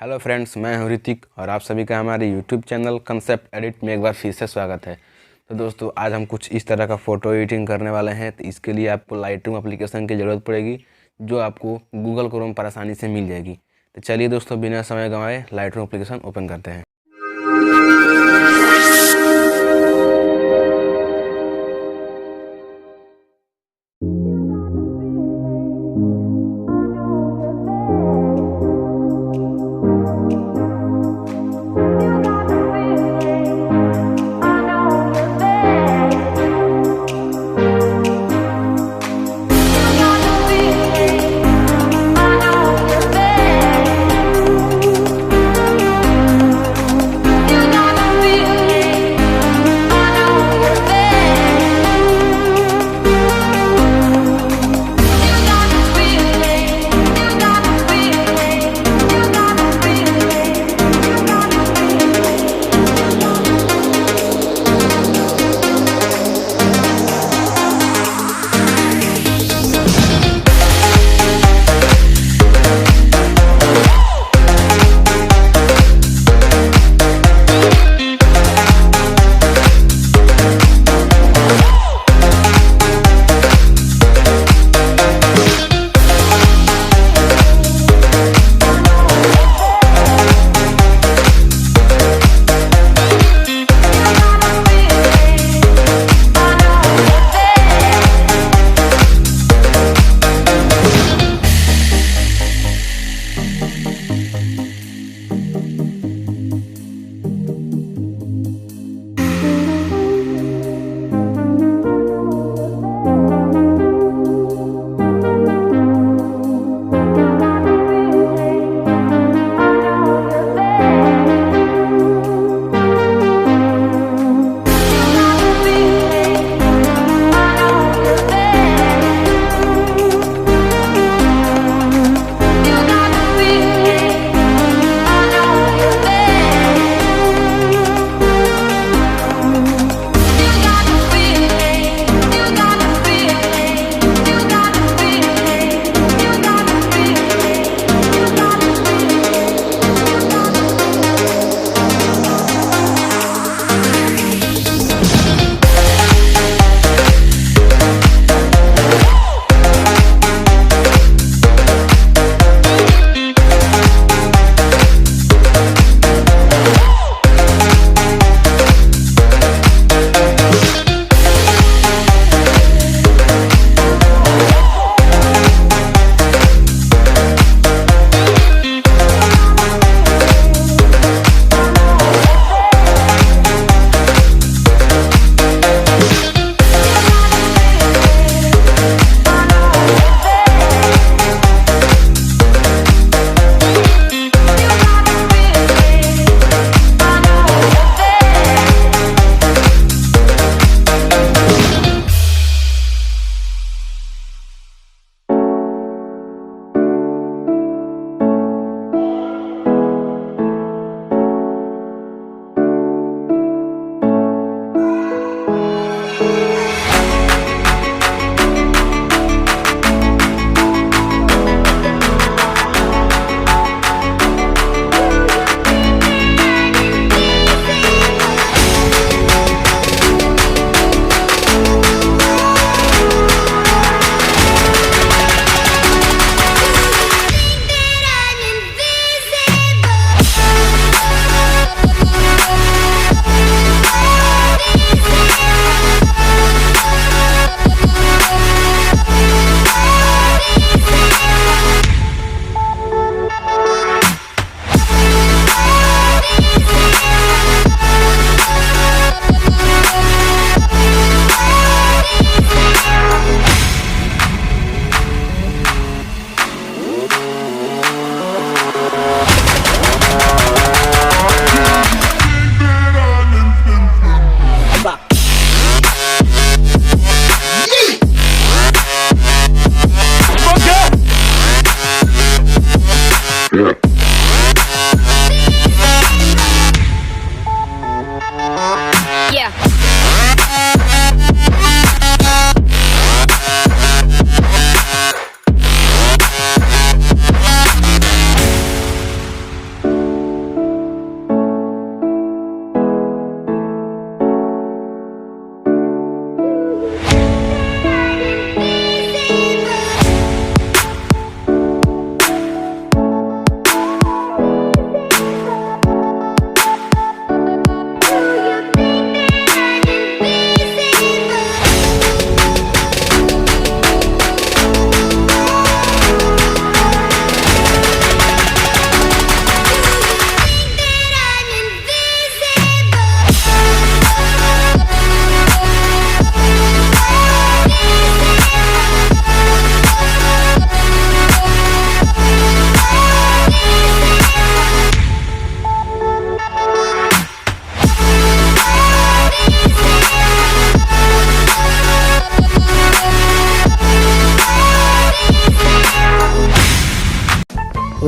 Hello friends, मैं हूं ऋतिक और आप सभी का हमारे यूट्यूब चैनल कंसेप्ट एडिट में एक बार फिर से स्वागत है। तो दोस्तों, आज हम कुछ इस तरह का फ़ोटो एडिटिंग करने वाले हैं। तो इसके लिए आपको लाइटरूम एप्लीकेशन की ज़रूरत पड़ेगी, जो आपको गूगल क्रोम पर आसानी से मिल जाएगी। तो चलिए दोस्तों, बिना समय गंवाए लाइटरूम एप्लीकेशन ओपन करते हैं।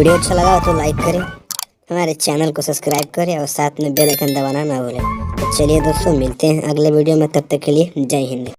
वीडियो अच्छा लगा तो लाइक करें, हमारे चैनल को सब्सक्राइब करें और साथ में बेल आइकन दबाना ना भूलें। तो चलिए दोस्तों, मिलते हैं अगले वीडियो में, तब तक के लिए जय हिंद।